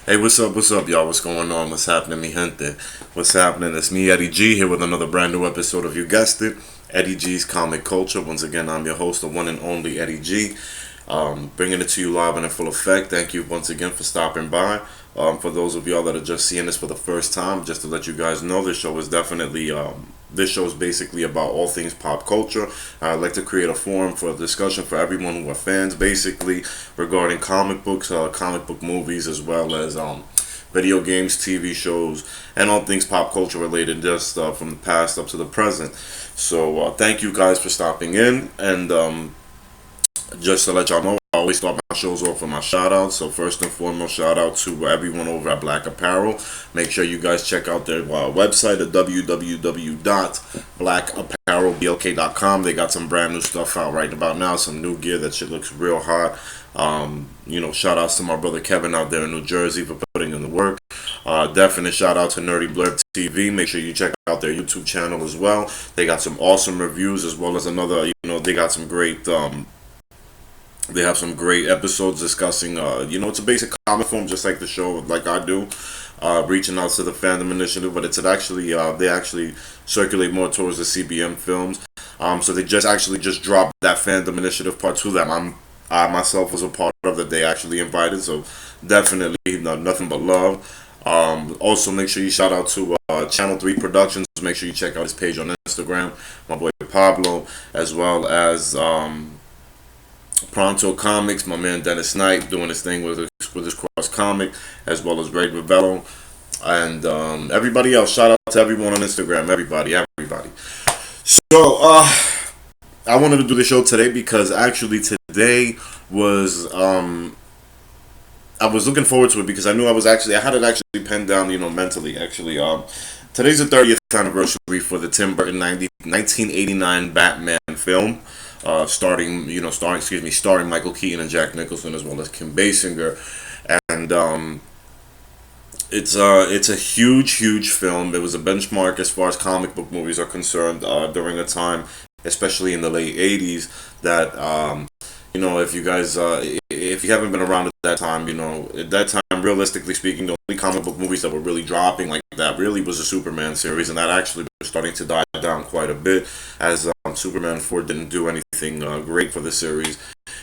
Hey, what's up, y'all? What's going on? What's happening, mi gente? What's happening? It's me, Eddie G, here with another brand new episode of, you guessed it, Eddie G's Comic Culture. Once again, I'm your host, the one and only Eddie G, bringing it to you live and in full effect. Thank you once again for stopping by. For those of y'all that are just seeing this for the first time, just to let you guys know, this show is basically about all things pop culture. I'd like to create a forum for a discussion for everyone who are fans, basically, regarding comic books, comic book movies, as well as video games, TV shows, and all things pop culture related, just from the past up to the present. So thank you guys for stopping in, and just to let y'all know, I always start my shows off with my shout outs. So first and foremost, shout out to everyone over at Black Apparel. Make sure you guys check out their website at www.blackapparelblk.com. They got some brand new stuff out right about now, some new gear. That shit looks real hot. Shout outs to my brother Kevin out there in New Jersey for putting in the work. Definite shout out to Nerdy Blurb TV. Make sure you check out their YouTube channel as well. They got some awesome reviews, as well as another, they got some great they have some great episodes discussing, it's a basic comic film, just like the show, like I do, reaching out to the fandom initiative, but it's actually, they actually circulate more towards the CBM films. So they just dropped that fandom initiative part 2 that I myself was a part of, that they actually invited. So definitely nothing but love. Also, make sure you shout out to Channel 3 Productions. Make sure you check out his page on Instagram, my boy Pablo, as well as Pronto Comics, my man Dennis Knight doing his thing with his cross comic, as well as Ray Ravello, and everybody else. Shout out to everyone on Instagram, everybody. So I wanted to do the show today because actually today was I was looking forward to it because I knew I had it actually penned down, mentally. Actually, today's the 30th anniversary for the Tim Burton 1989 Batman film. Starring Michael Keaton and Jack Nicholson, as well as Kim Basinger, and it's a huge film. It was a benchmark as far as comic book movies are concerned during a time, especially in the late '80s. That if you haven't been around at that time, at that time, realistically speaking, the only comic book movies that were really dropping like that really was the Superman series, and that actually was starting to die down quite a bit, as Superman 4 didn't do anything great for the series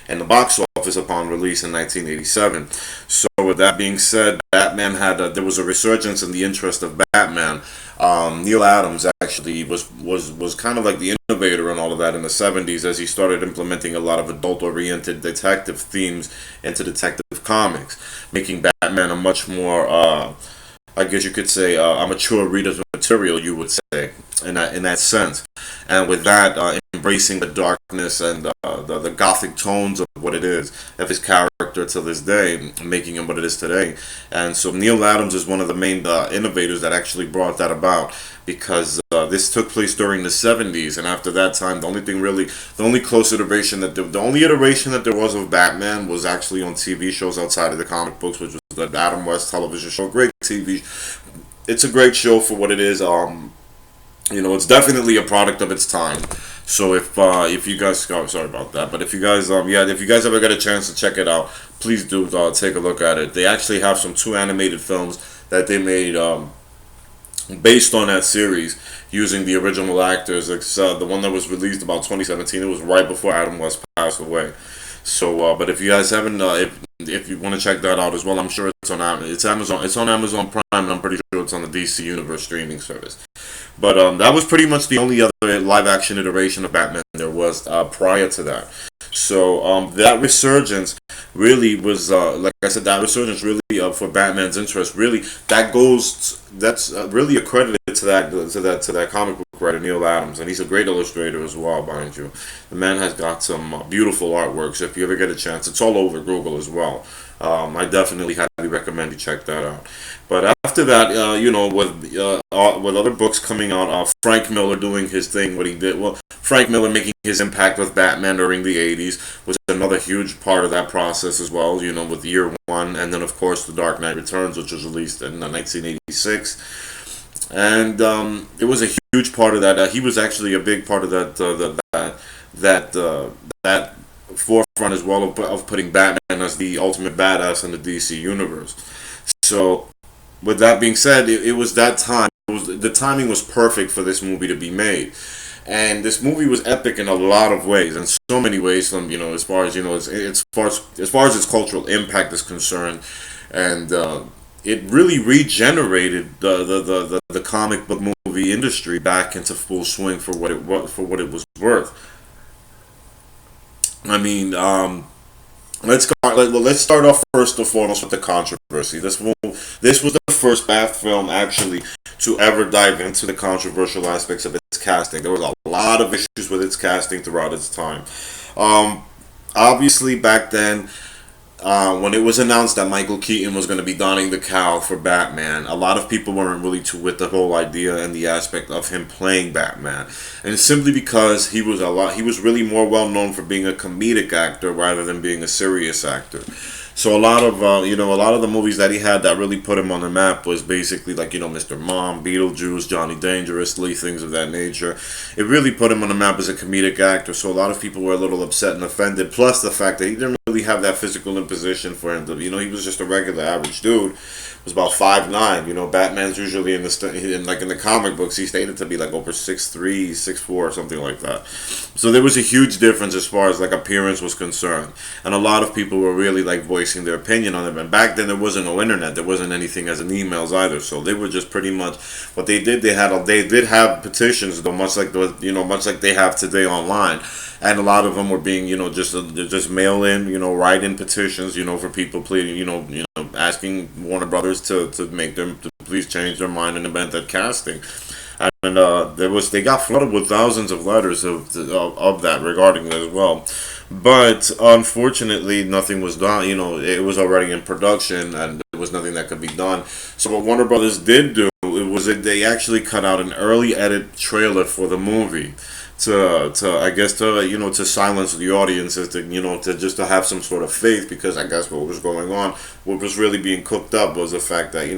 and the box office upon release in 1987. So with that being said, Batman there was a resurgence in the interest of Batman. Neil Adams actually was kind of like the innovator in all of that in the 70s, as he started implementing a lot of adult-oriented detective themes into Detective Comics, making Batman a much more, I guess you could say, a mature reader's material, you would say, in that sense. And with that, embracing the darkness and the gothic tones of what it is, of his character to this day, making him what it is today. And so Neil Adams is one of the main innovators that actually brought that about, because this took place during the 70s, and after that time, the only iteration that there was of Batman was actually on TV shows outside of the comic books, which was the Adam West television show. Great TV. It's a great show for what it is. It's definitely a product of its time. So if you guys, sorry about that, but if you guys ever get a chance to check it out, please do take a look at it. They actually have some 2 animated films that they made based on that series, using the original actors. It's the one that was released about 2017. It was right before Adam West passed away. So, but if you guys haven't, if you want to check that out as well, I'm sure it's on Amazon. It's on Amazon Prime, and I'm pretty sure it's on the DC Universe streaming service. But that was pretty much the only other live-action iteration of Batman there was prior to that. So that resurgence really was, like I said, for Batman's interest. Really, that's really accredited to that comic book writer, Neil Adams, and he's a great illustrator as well, mind you. The man has got some beautiful artworks. If you ever get a chance, it's all over Google as well. I definitely highly recommend you check that out. But after that, with other books coming out, Frank Miller doing his thing, what he did. Well, Frank Miller making his impact with Batman during the 80s was another huge part of that process as well, with Year One, and then of course The Dark Knight Returns, which was released in 1986. And it was a huge part of that. He was actually a big part of that forefront as well of putting Batman as the ultimate badass in the DC universe. So, with that being said, it was that time. The timing was perfect for this movie to be made, and this movie was epic in a lot of ways, in so many ways. From as far as as far as its cultural impact is concerned, and it really regenerated the comic book movie industry back into full swing for what it was worth. I mean, let's start off first and foremost with the controversy. This was the first Bat film actually to ever dive into the controversial aspects of its casting. There was a lot of issues with its casting throughout its time. Um, Obviously, back then, when it was announced that Michael Keaton was going to be donning the cowl for Batman, a lot of people weren't really too with the whole idea and the aspect of him playing Batman, and simply because he was really more well known for being a comedic actor rather than being a serious actor. So a lot of the movies that he had that really put him on the map was basically like Mr. Mom, Beetlejuice, Johnny Dangerously, things of that nature. It really put him on the map as a comedic actor. So a lot of people were a little upset and offended. Plus the fact that he didn't really have that physical imposition for him to, he was just a regular average dude. Was about 5'9". Batman's usually in the comic books he stated to be like over 6'3", 6'4", or something like that. So there was a huge difference as far as like appearance was concerned, and a lot of people were really like voicing their opinion on it. And back then there wasn't no internet, there wasn't anything as in emails either. So they were just pretty much what they did. They did have petitions though, much like they have today online. And a lot of them were being, just mail in, write in petitions, for people pleading, asking Warner Brothers to make them to please change their mind and amend that casting. And they got flooded with thousands of letters of that regarding it as well. But unfortunately, nothing was done. It was already in production, and there was nothing that could be done. So what Warner Brothers did do it was that they actually cut out an early edit trailer for the movie to I guess to silence the audiences, to have some sort of faith, because I guess what was going on, what was really being cooked up was the fact that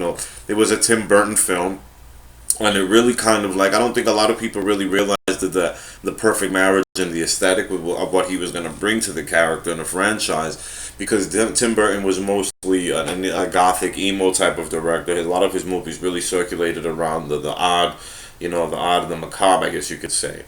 it was a Tim Burton film. And it really kind of like, I don't think a lot of people really realized that the perfect marriage and the aesthetic of what he was going to bring to the character in the franchise, because Tim Burton was mostly a gothic emo type of director. A lot of his movies really circulated around the odd, the odd and the macabre, I guess you could say.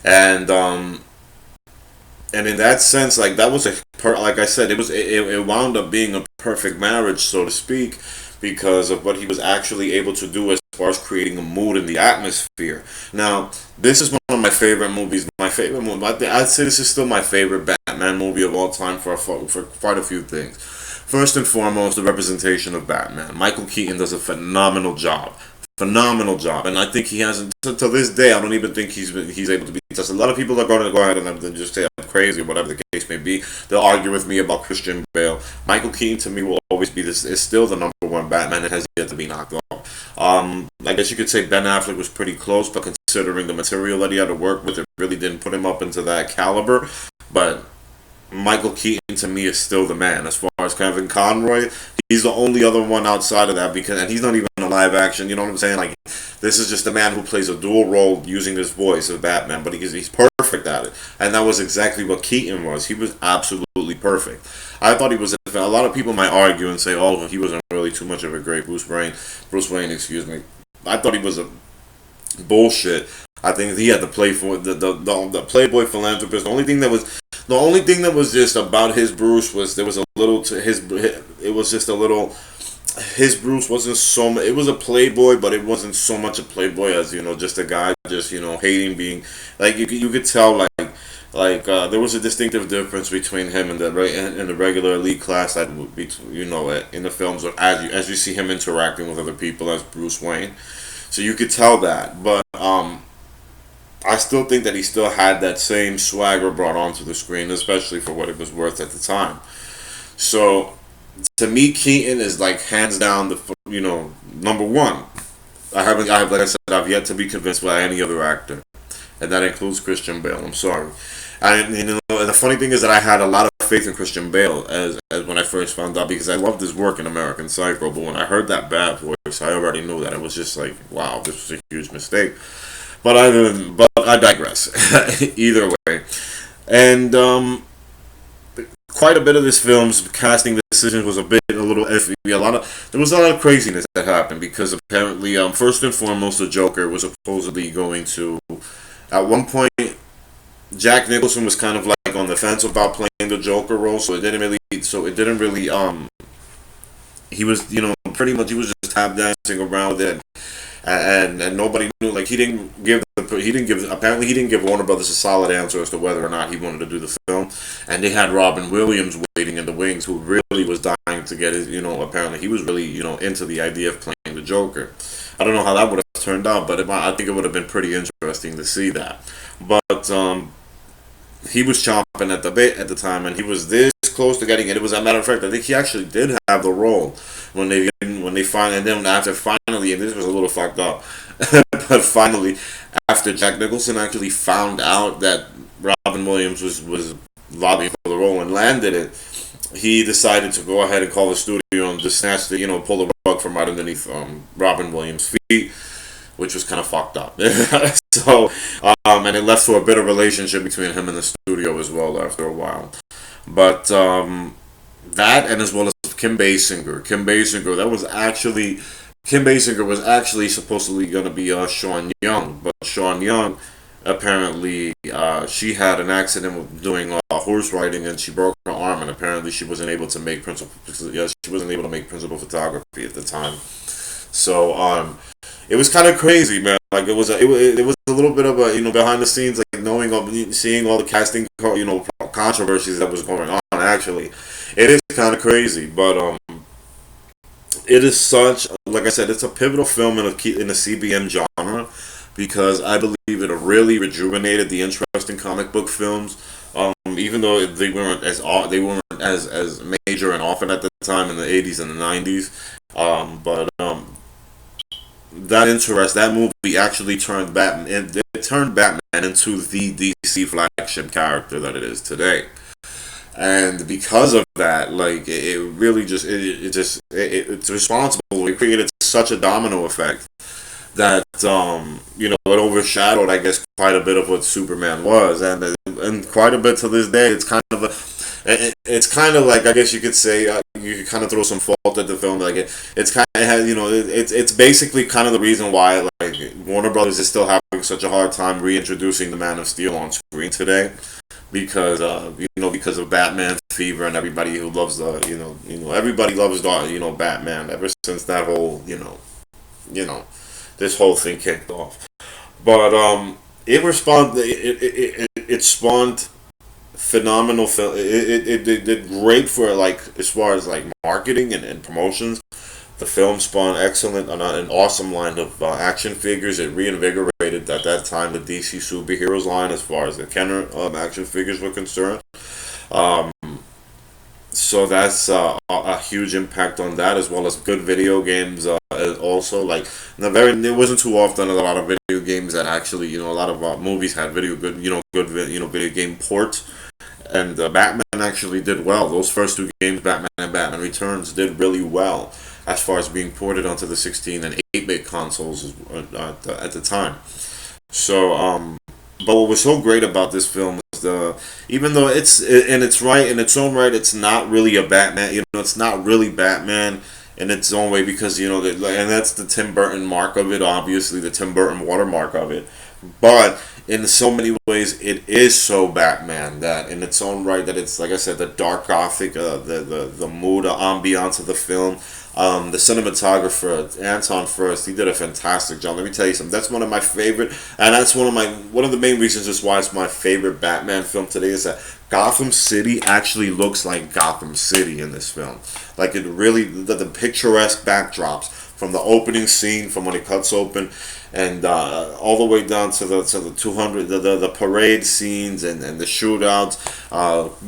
And and in that sense, like that was like I said, it wound up being a perfect marriage, so to speak, because of what he was actually able to do as far as creating a mood in the atmosphere. Now, this is one of my favorite movies. My favorite movie. I'd say this is still my favorite Batman movie of all time for quite a few things. First and foremost, the representation of Batman. Michael Keaton does a phenomenal job. Phenomenal job, and I think he hasn't to this day. I don't even think he's able to be just. A lot of people are going to go ahead and just say I'm crazy or whatever the case may be. They'll argue with me about Christian Bale. Michael Keaton to me will always be this is still the number one Batman that has yet to be knocked off. I guess you could say Ben Affleck was pretty close, but considering the material that he had to work with, it really didn't put him up into that caliber. But Michael Keaton to me is still the man. As far as Kevin Conroy, he's the only other one outside of that, because and he's not even a live action. You know what I'm saying? Like, this is just a man who plays a dual role using his voice of Batman, but he's perfect at it, and that was exactly what Keaton was. He was absolutely perfect. I thought he was. A lot of people might argue and say, "Oh, he wasn't really too much of a great Bruce Wayne." Bruce Wayne, excuse me. I thought he was a bullshit. I think he had to play for the playboy philanthropist. The only thing that was just about his Bruce was there was a little to his. It was just a little. His Bruce wasn't so much. It was a playboy, but it wasn't so much a playboy as just a guy just hating being like you could tell there was a distinctive difference between him and the regular elite class that would be in the films as you see him interacting with other people as Bruce Wayne. So you could tell that, but I still think that he still had that same swagger brought onto the screen, especially for what it was worth at the time. So to me, Keaton is like hands down the number one. Like I said, I've yet to be convinced by any other actor, and that includes Christian Bale. I'm sorry. And the funny thing is that I had a lot of faith in Christian Bale as when I first found out, because I loved his work in American Psycho. But when I heard that bad voice, I already knew that it was just like, wow, this was a huge mistake. But I digress. Either way, and quite a bit of this film's casting decision was a little iffy. There was a lot of craziness that happened because apparently, first and foremost, the Joker was supposedly going to, at one point, Jack Nicholson was kind of like on the fence about playing the Joker role, so it didn't really, he was, pretty much he was just tap dancing around it, and nobody knew. Like apparently he didn't give Warner Brothers a solid answer as to whether or not he wanted to do the film, and they had Robin Williams waiting in the wings, who really was dying to get his. Apparently he was really into the idea of playing the Joker. I don't know how that would have turned out, but I think it would have been pretty interesting to see that. But he was chomping at the bit at the time, and he was this close to getting it. It was, a matter of fact, I think he actually did have the role when they finally, and then after finally, and this was a little fucked up, but finally, after Jack Nicholson actually found out that Robin Williams was lobbying for the role and landed it, he decided to go ahead and call the studio and just snatch pull the rug from right underneath Robin Williams' feet, which was kind of fucked up. So, and it led to a bitter relationship between him and the studio as well after a while. But that, and as well as Kim Basinger. Kim Basinger was actually supposedly going to be Sean Young, but Sean Young apparently she had an accident with doing horse riding, and she broke her arm, and apparently she wasn't able to make principal photography at the time. So it was kind of crazy, man. Like it was a little bit of a behind the scenes, like seeing all the casting controversies that was going on. Actually, it is kind of crazy, but it is such, like I said, it's a pivotal film in the CBM genre, because I believe it really rejuvenated the interest in comic book films. Even though they weren't as major and often at the time in the 80s and the 90s, but that movie actually turned Batman. It turned Batman into the DC flagship character that it is today. And because of that, like it really it's responsible. It created such a domino effect that it overshadowed, I guess, quite a bit of what Superman was, and quite a bit to this day. It's kind of like, I guess you could say, you could kind of throw some fault at the film. Like it's kind of has it's basically kind of the reason why like Warner Brothers is still having such a hard time reintroducing the Man of Steel on screen today, because because of Batman fever, and everybody who loves everybody loves Batman ever since that whole this whole thing kicked off. But it spawned phenomenal film. It did great for, like, as far as like marketing and promotions. The film spawned excellent and an awesome line of action figures. It reinvigorated at that time the DC superheroes line as far as the Kenner action figures were concerned. So that's a huge impact on that, as well as good video games. Also, like it wasn't too often a lot of video games that actually a lot of movies had video game ports. And Batman actually did well. Those first two games, Batman and Batman Returns, did really well as far as being ported onto the 16 and 8-bit consoles at the time. So, but what was so great about this film was even though it's in its own right, it's not really a Batman. It's not really Batman in its own way, because and that's the Tim Burton mark of it. Obviously, the Tim Burton watermark of it. But in so many ways, it is so Batman that in its own right, that it's, like I said, the dark gothic, the mood, the ambiance of the film. The cinematographer Anton Furst, he did a fantastic job. Let me tell you something. That's one of my favorite, and that's one of the main reasons as why it's my favorite Batman film today, is that Gotham City actually looks like Gotham City in this film. Like it really, the picturesque backdrops from the opening scene, from when it cuts open, and all the way down to the 200 the parade scenes and the shootouts,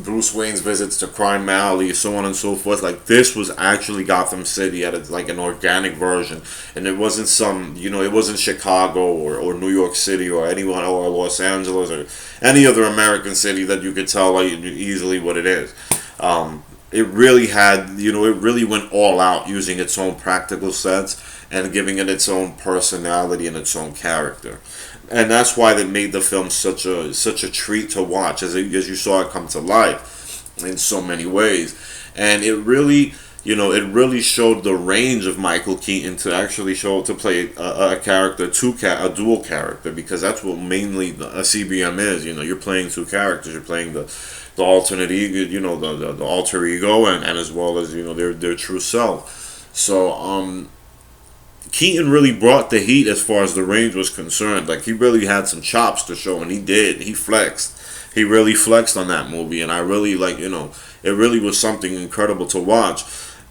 Bruce Wayne's visits to Crime Alley, so on and so forth. Like this was actually Gotham City at like an organic version, and it wasn't it wasn't Chicago or New York City or anyone, or Los Angeles or any other American city that you could tell like easily what it is. It really had, it really went all out using its own practical sets and giving it its own personality and its own character. And that's why they made the film such a treat to watch as you saw it come to life. in so many ways. And it really, it really showed the range of Michael Keaton to actually show to play a character, a dual character, because that's what mainly a CBM is. You're playing two characters. You're playing the alternate ego, the alter ego, and as well as their true self. So Keaton really brought the heat as far as the range was concerned. Like, he really had some chops to show, and he did. He flexed. He really flexed on that movie, and I really it really was something incredible to watch.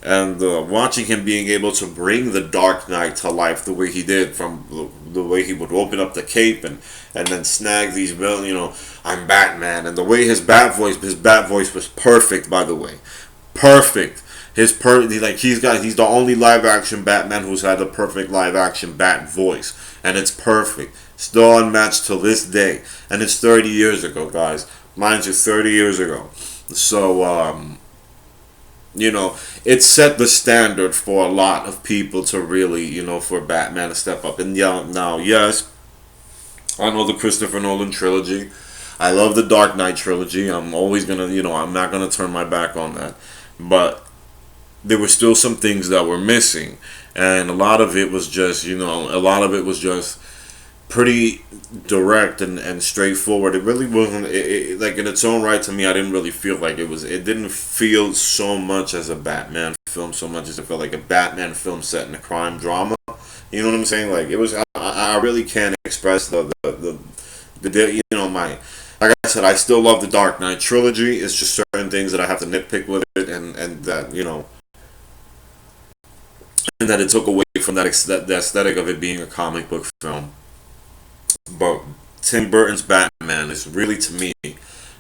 And watching him being able to bring the Dark Knight to life the way he did, from the way he would open up the cape and then snag these villains, I'm Batman, and the way his bat voice was perfect, by the way, perfect. He's the only live action Batman who's had a perfect live action Bat voice, and it's perfect, still unmatched till this day, and it's 30 years ago, guys. Mind you, 30 years ago. So it set the standard for a lot of people to really, for Batman to step up. And yeah, now, yes, I know the Christopher Nolan trilogy. I love the Dark Knight trilogy. I'm always gonna, I'm not gonna turn my back on that. But there were still some things that were missing, and a lot of it was just, pretty direct and straightforward. It really wasn't, like, in its own right. To me, I didn't really feel like it didn't feel so much as a Batman film, so much as it felt like a Batman film set in a crime drama. You know what I'm saying? Like, it was, I really can't express my, like I said, I still love the Dark Knight trilogy. It's just certain things that I have to nitpick with it, and that, and that it took away from the aesthetic of it being a comic book film. But Tim Burton's Batman is really, to me,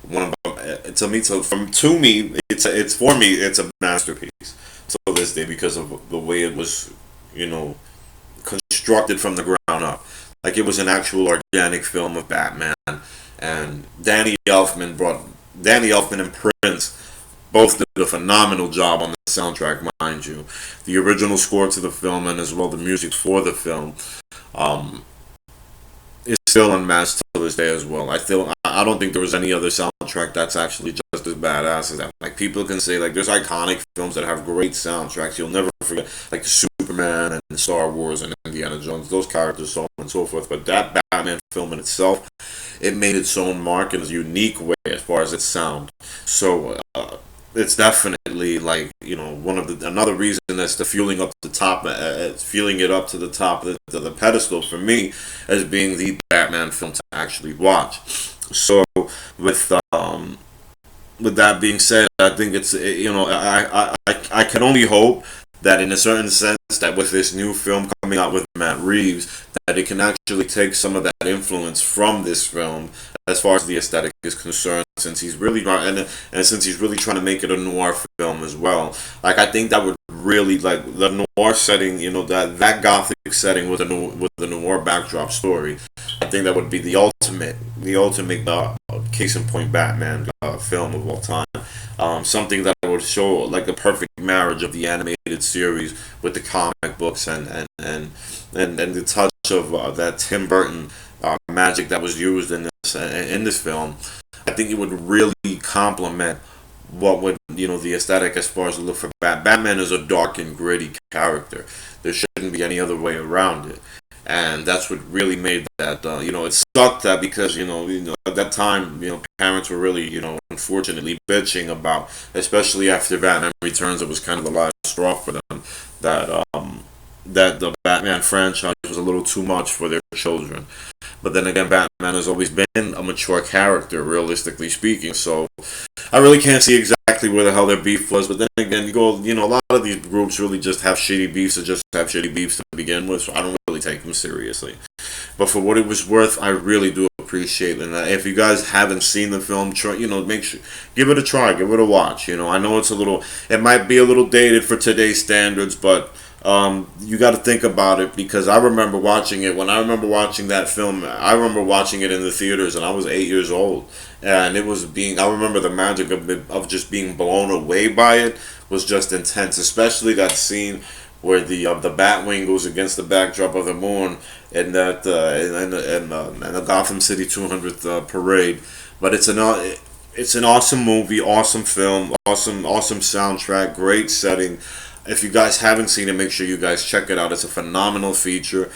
one of to me to me it's for me it's a masterpiece to this day, because of the way it was, constructed from the ground up. Like, it was an actual organic film of Batman, and Danny Elfman and Prince both did a phenomenal job on the soundtrack, mind you. The original score to the film, and as well the music for the film, um, is still unmatched to this day as well. I don't think there was any other soundtrack that's actually just as badass as that. Like, people can say, like, there's iconic films that have great soundtracks you'll never forget, like Superman and Star Wars and Indiana Jones, those characters, so on and so forth. But that Batman film in itself, it made its own mark in a unique way as far as its sound. So it's definitely, like, one of another reason that's the fueling up the top, fueling it up to the top of the pedestal for me, as being the Batman film to actually watch. So with with that being said, I think it's, I can only hope that, in a certain sense, that with this new film coming out with Matt Reeves, that it can actually take some of that influence from this film as far as the aesthetic is concerned, since he's really and since he's really trying to make it a noir film as well. Like, I think that would really, like, the noir setting, that gothic setting with a noir backdrop story. I think that would be the ultimate case in point Batman film of all time. Something that would show, like, a perfect marriage of the animated series with the comic books, and the touch of that Tim Burton magic that was used in this film. I think it would really complement what would, the aesthetic as far as the look for Batman is a dark and gritty character. There shouldn't be any other way around it. And that's what really made that, it sucked that, because, at that time, parents were really, unfortunately bitching about, especially after Batman Returns, it was kind of the last straw for them, that the Batman franchise was a little too much for their children. But then again, Batman has always been a mature character, realistically speaking, so I really can't see exactly where the hell their beef was. But then again, a lot of these groups really just have shitty beefs, or just have shitty beefs to begin with, so I don't really take them seriously. But for what it was worth, I really do appreciate it. And if you guys haven't seen the film, try, make sure, give it a try, give it a watch. I know it might be a little dated for today's standards, but you got to think about it, because I remember watching it. When I remember watching that film, I remember watching it in the theaters, and I was 8 years old, and I remember the magic of just being blown away by it was just intense, especially that scene where the Batwing goes against the backdrop of the moon, and and the Gotham City 200th parade. But It's an awesome movie, awesome film, awesome soundtrack, great setting. If you guys haven't seen it, make sure you guys check it out. It's a phenomenal feature.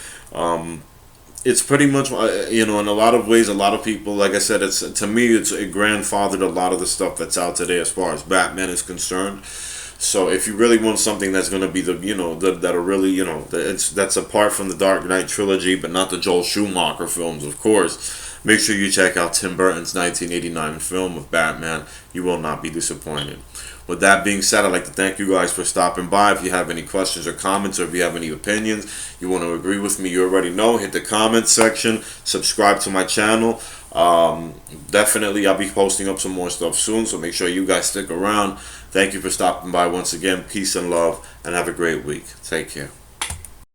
It's pretty much, in a lot of ways, a lot of people, like I said, it's to me, it grandfathered a lot of the stuff that's out today as far as Batman is concerned. So if you really want something that's going to be that'll really, that's apart from the Dark Knight trilogy, but not the Joel Schumacher films, of course, make sure you check out Tim Burton's 1989 film of Batman. You will not be disappointed. With that being said, I'd like to thank you guys for stopping by. If you have any questions or comments, or if you have any opinions, you want to agree with me, you already know, hit the comment section, subscribe to my channel. Definitely, I'll be posting up some more stuff soon, so make sure you guys stick around. Thank you for stopping by once again. Peace and love, and have a great week. Take care.